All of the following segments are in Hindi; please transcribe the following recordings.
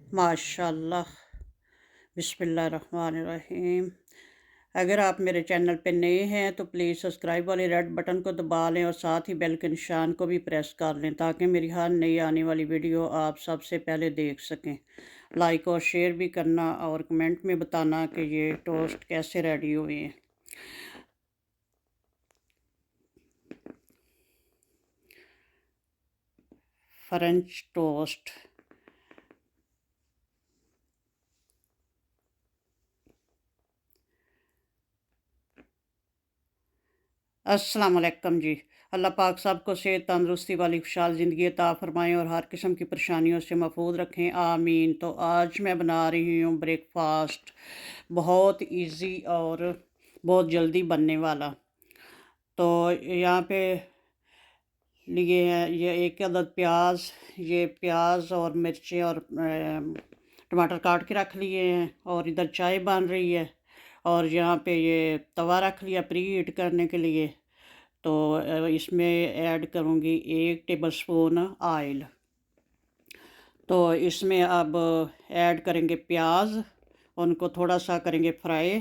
माशाल्लाह। बिस्मिल्लाहिर्रहमानिर्रहीम। अगर आप मेरे चैनल पे नए हैं तो प्लीज़ सब्सक्राइब वाले रेड बटन को दबा लें और साथ ही बेल के निशान को भी प्रेस कर लें ताकि मेरी हर नई आने वाली वीडियो आप सबसे पहले देख सकें। लाइक और शेयर भी करना और कमेंट में बताना कि ये टोस्ट कैसे रेडी हुए हैं। French toast. अस्सलाम वालेकुम जी। अल्लाह पाक सबको सेहत तंदुरुस्ती वाली खुशहाल ज़िंदगी अता फ़रमाएँ और हर किस्म की परेशानियों से महफूज रखें, आमीन। तो आज मैं बना रही हूँ ब्रेकफ़ास्ट, बहुत इजी और बहुत जल्दी बनने वाला। तो यहाँ पे लिए हैं ये 1 अदद प्याज, ये प्याज और मिर्चें और टमाटर काट के रख लिए हैं और इधर चाय बन रही है और यहाँ पे ये तवा रख लिया प्री हीट करने के लिए। तो इसमें ऐड करूँगी 1 टेबलस्पून ऑयल। तो इसमें अब ऐड करेंगे प्याज, उनको थोड़ा सा करेंगे फ्राई।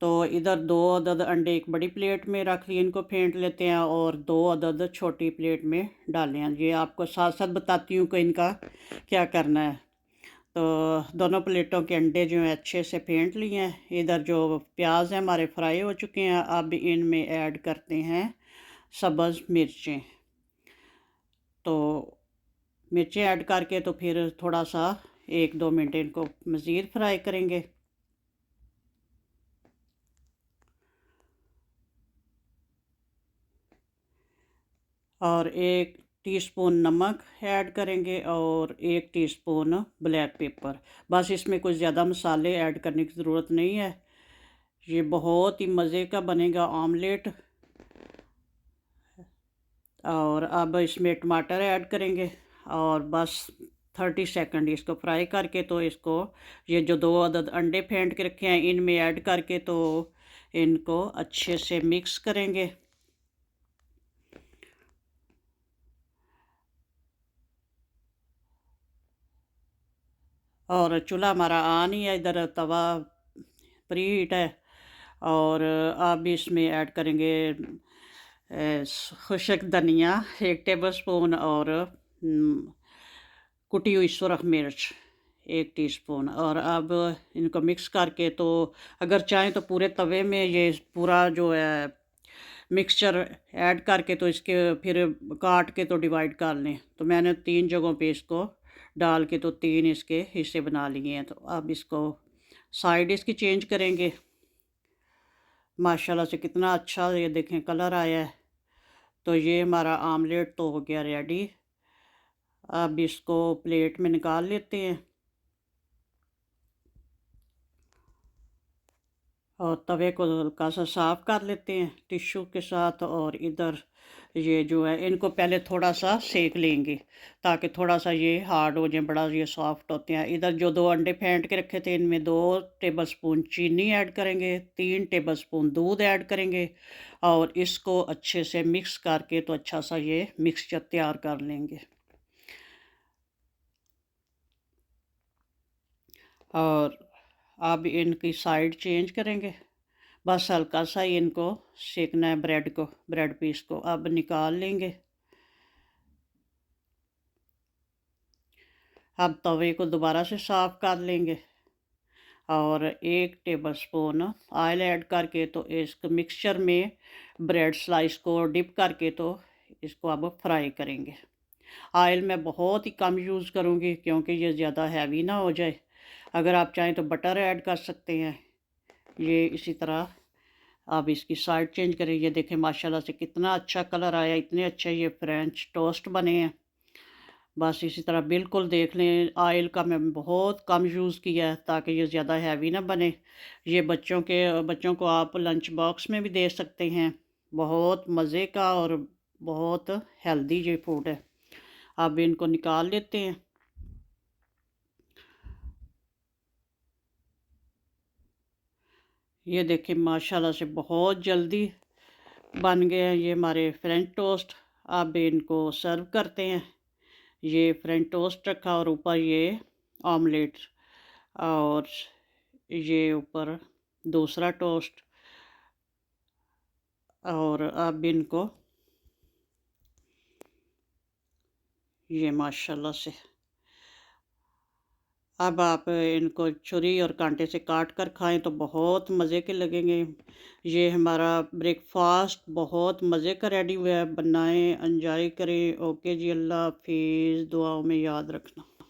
तो इधर 2 अदद अंडे एक बड़ी प्लेट में रख लिए, इनको फेंट लेते हैं और 2 अदद छोटी प्लेट में डाले हैं। ये आपको साथ साथ बताती हूँ कि इनका क्या करना है। तो दोनों प्लेटों के अंडे जो हैं अच्छे से फेंट लिए हैं। इधर जो प्याज हैं हमारे फ्राई हो चुके हैं। अब इनमें ऐड करते हैं सब्ज़ मिर्चें। तो मिर्चें ऐड करके तो फिर थोड़ा सा 1-2 मिनट इनको मज़ीद फ्राई करेंगे। और 1 टीस्पून नमक ऐड करेंगे और 1 टीस्पून ब्लैक पेपर। बस इसमें कुछ ज़्यादा मसाले ऐड करने की ज़रूरत नहीं है। ये बहुत ही मज़े का बनेगा ऑमलेट। और अब इसमें टमाटर ऐड करेंगे और बस 30 सेकंड इसको फ्राई करके तो इसको ये जो 2 अदद अंडे फेंट के रखे हैं इनमें ऐड करके तो इनको अच्छे से मिक्स करेंगे। और चूल्हा हमारा ऑन ही है, इधर तवा प्री हीट है। और अब इसमें ऐड करेंगे खुशक धनिया 1 टेबलस्पून और कुटी हुई सुरख मिर्च 1 टीस्पून। और अब इनको मिक्स करके तो अगर चाहें तो पूरे तवे में ये पूरा जो है मिक्सचर ऐड करके तो इसके फिर काट के तो डिवाइड कर लें। तो मैंने 3 जगहों पे इसको डाल के तो 3 इसके हिस्से बना लिए हैं। तो अब इसको साइड इसकी चेंज करेंगे। माशाल्लाह से कितना अच्छा ये देखें कलर आया है। तो ये हमारा आमलेट तो हो गया रेडी। अब इसको प्लेट में निकाल लेते हैं और तवे को हल्का सा साफ़ कर लेते हैं टिश्यू के साथ। और इधर ये जो है इनको पहले थोड़ा सा सेक लेंगे ताकि थोड़ा सा ये हार्ड हो जाए, बड़ा ये सॉफ्ट होते हैं। इधर जो 2 अंडे फेंट के रखे थे इनमें 2 टेबलस्पून चीनी ऐड करेंगे, 3 टेबलस्पून दूध ऐड करेंगे और इसको अच्छे से मिक्स करके तो अच्छा सा ये मिक्सचर तैयार कर लेंगे। और अब इनकी साइड चेंज करेंगे। बस हल्का सा ही इनको सेकना है ब्रेड पीस को। अब निकाल लेंगे। अब तवे को दोबारा से साफ़ कर लेंगे और 1 टेबलस्पून ऑयल ऐड करके तो इस मिक्सचर में ब्रेड स्लाइस को डिप करके तो इसको अब फ्राई करेंगे। ऑयल मैं बहुत ही कम यूज़ करूँगी क्योंकि ये ज़्यादा हैवी ना हो जाए। अगर आप चाहें तो बटर ऐड कर सकते हैं। ये इसी तरह अब इसकी साइड चेंज करें। ये देखें माशाल्लाह से कितना अच्छा कलर आया, इतने अच्छे ये फ्रेंच टोस्ट बने हैं। बस इसी तरह बिल्कुल देख लें। ऑयल का मैं बहुत कम यूज़ किया है ताकि ये ज़्यादा हैवी ना बने। ये बच्चों को आप लंच बॉक्स में भी दे सकते हैं। बहुत मज़े का और बहुत हेल्दी ये फूड है। अब इनको निकाल लेते हैं। ये देखिए माशाल्लाह से बहुत जल्दी बन गए हैं ये हमारे फ्रेंच टोस्ट। अब इनको सर्व करते हैं। ये फ्रेंच टोस्ट रखा और ऊपर ये ऑमलेट, और ये ऊपर दूसरा टोस्ट, और अब इनको ये माशाल्लाह से, अब आप इनको छुरी और कांटे से काट कर खाएं तो बहुत मज़े के लगेंगे। ये हमारा ब्रेकफास्ट बहुत मज़े का रेडी हुआ है, बनाएं, एंजॉय करें। ओके जी, अल्लाह हाफिज़, दुआओं में याद रखना।